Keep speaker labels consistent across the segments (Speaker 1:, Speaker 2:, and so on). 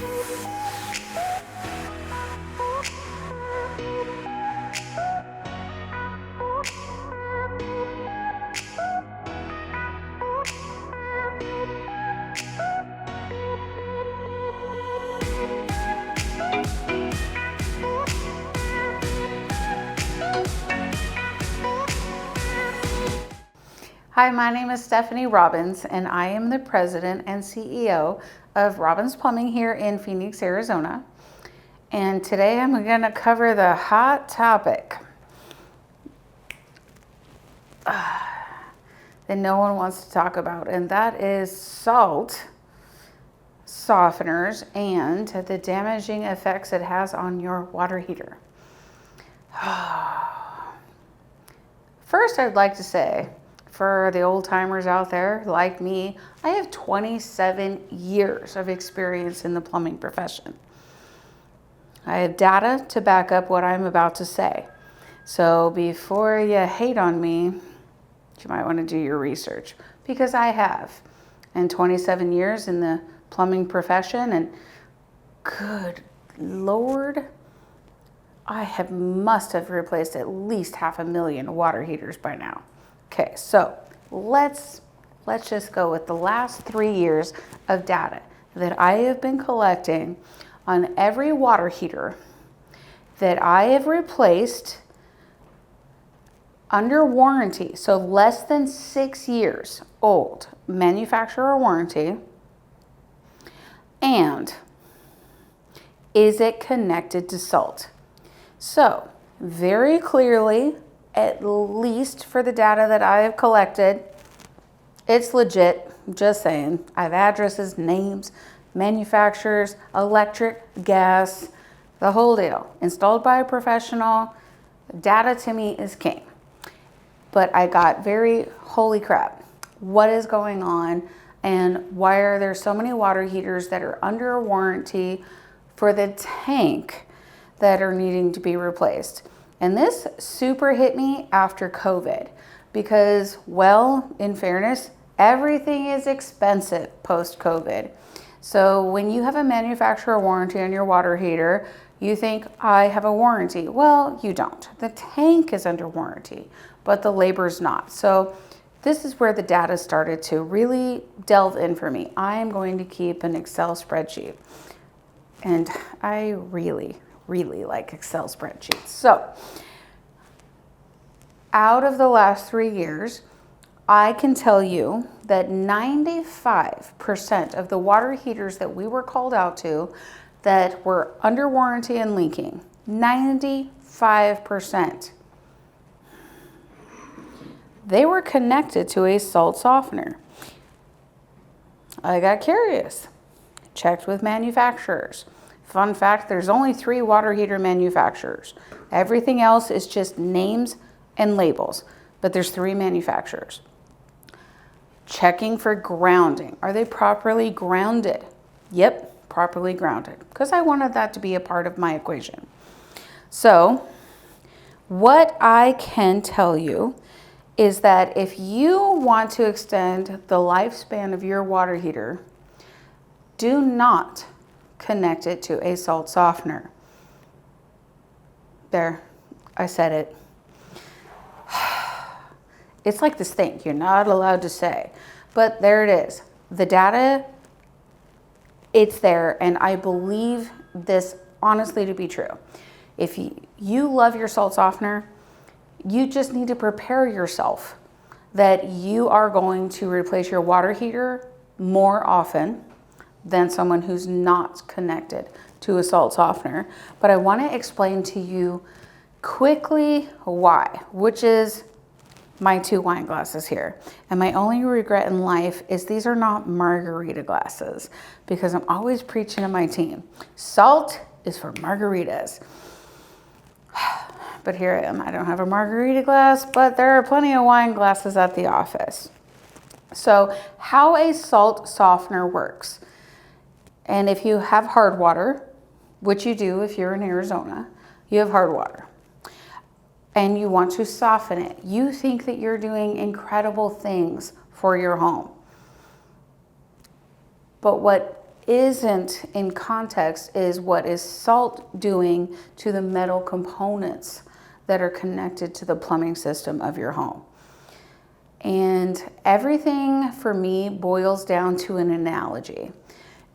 Speaker 1: Hi, my name is Stephanie Robbins, and I am the president and CEO of Robbins Plumbing here in Phoenix, Arizona. And today I'm going to cover the hot topic that no one wants to talk about, and that is salt softeners and the damaging effects it has on your water heater. First, I'd like to say, for the old timers out there like me, I have 27 years of experience in the plumbing profession. I have data to back up what I'm about to say. So before you hate on me, you might want to do your research, because I have. And 27 years in the plumbing profession, and good Lord, I must have replaced at least 500,000 water heaters by now. Okay, so let's just go with the last 3 years of data that I have been collecting on every water heater that I have replaced under warranty, so less than 6 years old, manufacturer warranty, and is it connected to salt? So very clearly, at least for the data that I have collected, it's legit. Just saying. I have addresses, names, manufacturers, electric, gas, the whole deal. Installed by a professional. Data to me is king. But I got very, holy crap, what is going on, and why are there so many water heaters that are under warranty for the tank that are needing to be replaced? And this super hit me after COVID because, well, in fairness, everything is expensive post-COVID. So when you have a manufacturer warranty on your water heater, you think, I have a warranty. Well, you don't. The tank is under warranty, but the labor's not. So this is where the data started to really delve in for me. I'm going to keep an Excel spreadsheet. And I really like Excel spreadsheets. So out of the last 3 years, I can tell you that 95% of the water heaters that we were called out to that were under warranty and leaking, 95%, they were connected to a salt softener. I got curious, checked with manufacturers. Fun fact, there's only 3 water heater manufacturers. Everything else is just names and labels, but there's 3 manufacturers. Checking for grounding. Are they properly grounded? Yep, properly grounded, because I wanted that to be a part of my equation. So what I can tell you is that if you want to extend the lifespan of your water heater, do not connect it to a salt softener. There, I said it. It's like this thing you're not allowed to say, but there it is. The data, it's there, and I believe this honestly to be true. If you love your salt softener, you just need to prepare yourself that you are going to replace your water heater more often than someone who's not connected to a salt softener. But I want to explain to you quickly why, which is my 2 wine glasses here. And my only regret in life is these are not margarita glasses, because I'm always preaching to my team, salt is for margaritas. But here I am. I don't have a margarita glass, but there are plenty of wine glasses at the office. So how a salt softener works, and if you have hard water, which you do if you're in Arizona, you have hard water, and you want to soften it, you think that you're doing incredible things for your home. But what isn't in context is what is salt doing to the metal components that are connected to the plumbing system of your home. And everything for me boils down to an analogy.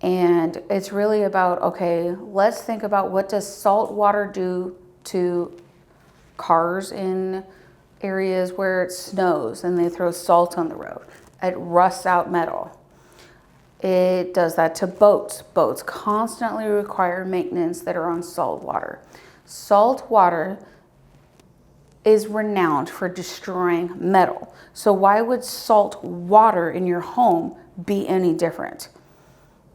Speaker 1: And it's really about, okay, let's think about what does salt water do to cars in areas where it snows and they throw salt on the road. It rusts out metal. It does that to boats. Boats constantly require maintenance that are on salt water. Salt water is renowned for destroying metal. So why would salt water in your home be any different?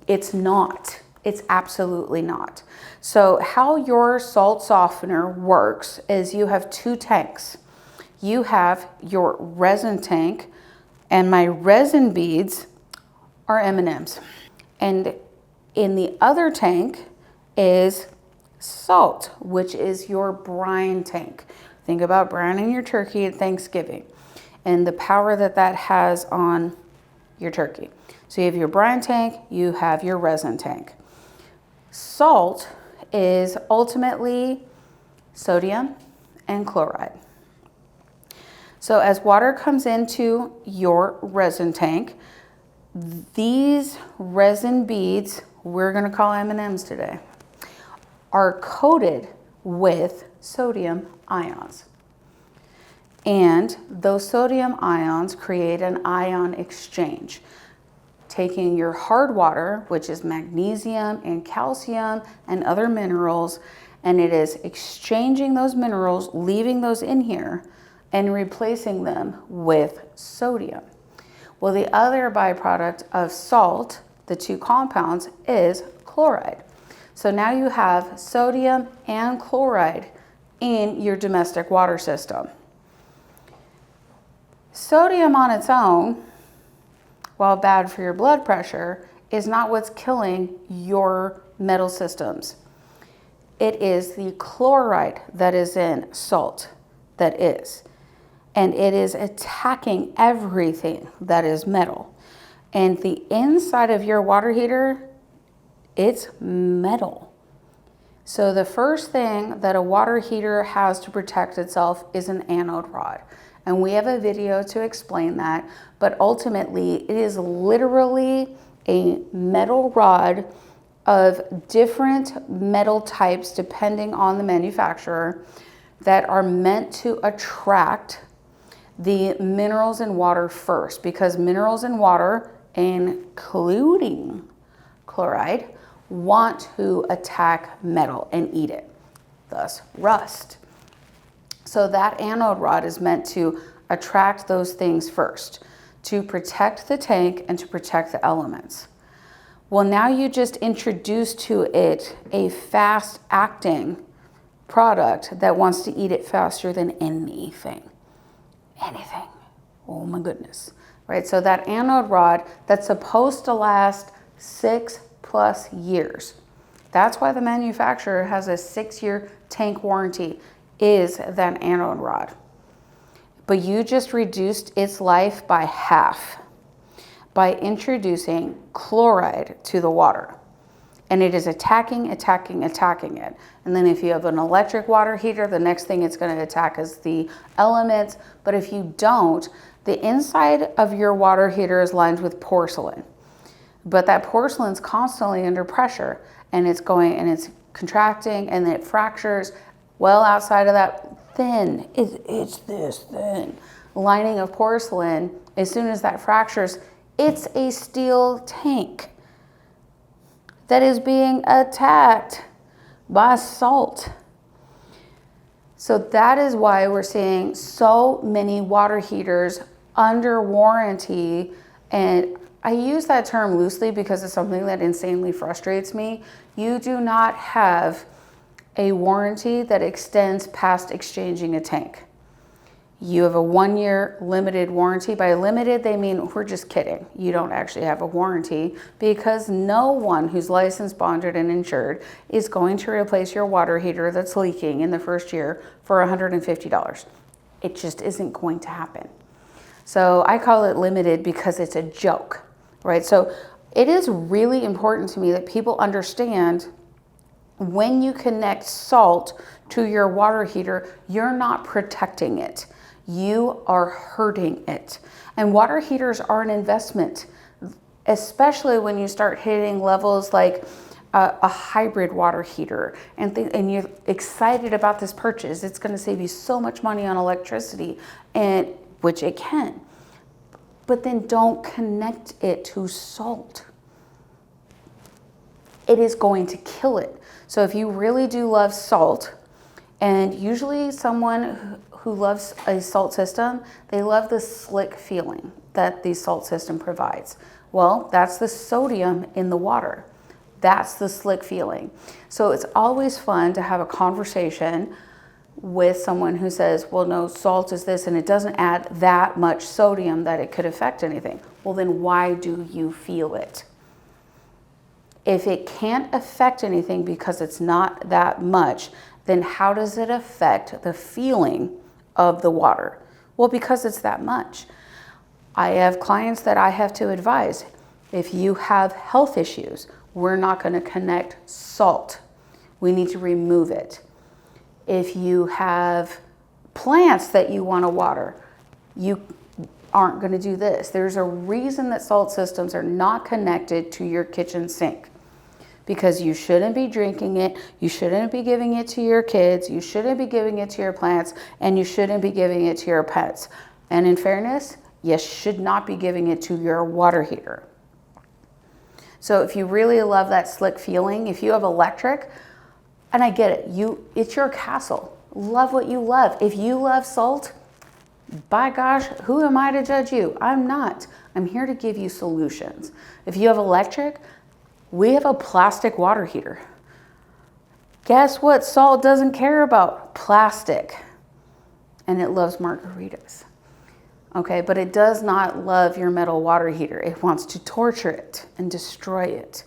Speaker 1: It's not. It's absolutely not. So how your salt softener works is you have two tanks. You have your resin tank, and my resin beads are M&Ms. And in the other tank is salt, which is your brine tank. Think about brining your turkey at Thanksgiving and the power that that has on your turkey. So you have your brine tank, you have your resin tank. Salt is ultimately sodium and chloride. So as water comes into your resin tank, these resin beads, we're going to call M&Ms today, are coated with sodium ions. And those sodium ions create an ion exchange, taking your hard water, which is magnesium and calcium and other minerals, and it is exchanging those minerals, leaving those in here, and replacing them with sodium. Well, the other byproduct of salt, the two compounds, is chloride. So now you have sodium and chloride in your domestic water system. Sodium on its own, while bad for your blood pressure, is not what's killing your metal systems. It is the chloride that is in salt that is. And it is attacking everything that is metal. And the inside of your water heater, it's metal. So the first thing that a water heater has to protect itself is an anode rod. And we have a video to explain that, but ultimately it is literally a metal rod of different metal types depending on the manufacturer that are meant to attract the minerals in water first, because minerals in water, including chloride, want to attack metal and eat it, thus rust. So that anode rod is meant to attract those things first, to protect the tank and to protect the elements. Well, now you just introduce to it a fast-acting product that wants to eat it faster than anything. Anything. Oh my goodness. Right? So that anode rod that's supposed to last 6+ years. That's why the manufacturer has a 6-year tank warranty, is that anode rod. But you just reduced its life by half by introducing chloride to the water. And it is attacking it. And then if you have an electric water heater, the next thing it's going to attack is the elements. But if you don't, the inside of your water heater is lined with porcelain. But that porcelain's constantly under pressure, and it's going and it's contracting and it fractures. Well, outside of that thin, it's this thin lining of porcelain, as soon as that fractures, it's a steel tank that is being attacked by salt. So that is why we're seeing so many water heaters under warranty. And I use that term loosely because it's something that insanely frustrates me. You do not have a warranty that extends past exchanging a tank. You have a 1-year limited warranty. By limited, they mean we're just kidding. You don't actually have a warranty, because no one who's licensed, bonded, and insured is going to replace your water heater that's leaking in the first year for $150. It just isn't going to happen. So I call it limited because it's a joke, right? So It is really important to me that people understand when you connect salt to your water heater, you're not protecting it. You are hurting it. And water heaters are an investment, especially when you start hitting levels like a hybrid water heater and you're excited about this purchase. It's going to save you so much money on electricity, and which it can. But then don't connect it to salt. It is going to kill it. So if you really do love salt, and usually someone who loves a salt system, they love the slick feeling that the salt system provides. Well, that's the sodium in the water. That's the slick feeling. So it's always fun to have a conversation with someone who says, well, no, salt is this and it doesn't add that much sodium that it could affect anything. Well, then why do you feel it? If it can't affect anything because it's not that much, then how does it affect the feeling of the water? Well, because it's that much. I have clients that I have to advise, if you have health issues, we're not going to connect salt. We need to remove it. If you have plants that you want to water, you aren't going to do this. There's a reason that salt systems are not connected to your kitchen sink, because you shouldn't be drinking it, you shouldn't be giving it to your kids, you shouldn't be giving it to your plants, and you shouldn't be giving it to your pets. And in fairness, you should not be giving it to your water heater. So if you really love that slick feeling, if you have electric, and I get it, it's your castle. Love what you love. If you love salt, by gosh, who am I to judge you? I'm not. I'm here to give you solutions. If you have electric, we have a plastic water heater. Guess what salt doesn't care about? Plastic. And it loves margaritas. Okay, but it does not love your metal water heater. It wants to torture it and destroy it.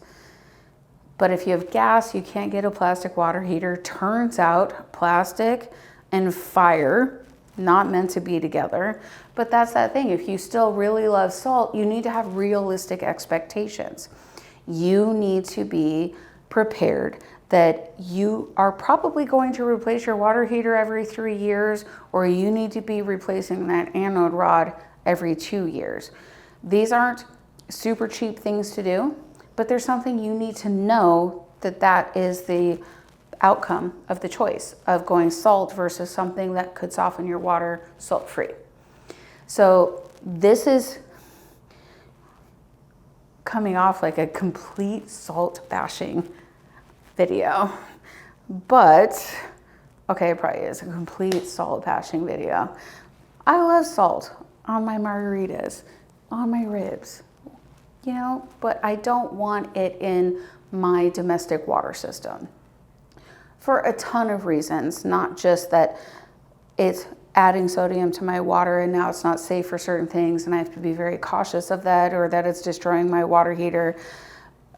Speaker 1: But if you have gas, you can't get a plastic water heater. Turns out plastic and fire, not meant to be together. But that's that thing. If you still really love salt, you need to have realistic expectations. You need to be prepared that you are probably going to replace your water heater every 3 years, or you need to be replacing that anode rod every 2 years. These aren't super cheap things to do, but there's something you need to know that is the outcome of the choice of going salt versus something that could soften your water salt-free. So this is coming off like a complete salt bashing video, but okay, it probably is a complete salt bashing video. I love salt on my margaritas, on my ribs, but I don't want it in my domestic water system for a ton of reasons, not just that it's adding sodium to my water and now it's not safe for certain things and I have to be very cautious of that, or that it's destroying my water heater,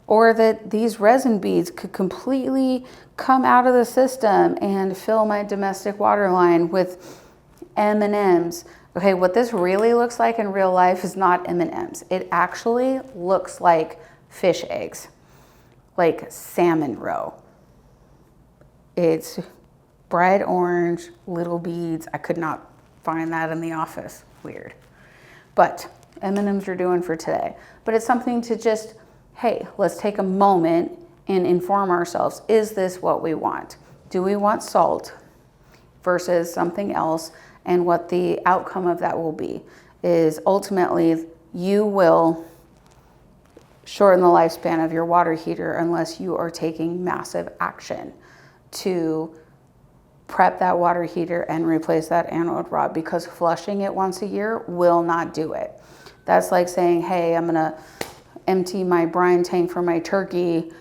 Speaker 1: or that these resin beads could completely come out of the system and fill my domestic water line with M&Ms. Okay, what this really looks like in real life is not M&Ms. It actually looks like fish eggs, like salmon roe. It's bright orange, little beads. I could not find that in the office. Weird. But M&Ms are doing for today. But it's something to just, hey, let's take a moment and inform ourselves. Is this what we want? Do we want salt versus something else? And what the outcome of that will be is ultimately you will shorten the lifespan of your water heater unless you are taking massive action to prep that water heater and replace that anode rod, because flushing it once a year will not do it. That's like saying, hey, I'm gonna empty my brine tank for my turkey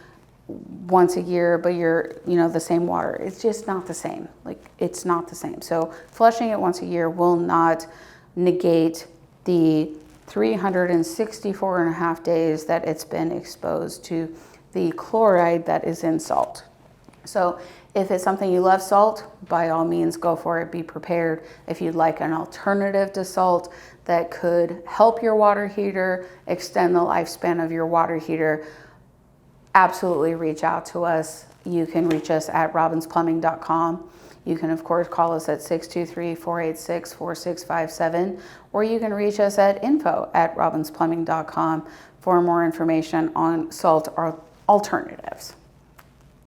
Speaker 1: once a year, but you're, the same water. It's just not the same. It's not the same. So flushing it once a year will not negate the 364 and a half days that it's been exposed to the chloride that is in salt. So if it's something you love salt, by all means go for it, be prepared. If you'd like an alternative to salt that could help your water heater, extend the lifespan of your water heater, absolutely reach out to us. You can reach us at robinsplumbing.com. You can, of course, call us at 623-486-4657, or you can reach us at info@robinsplumbing.com for more information on salt or alternatives.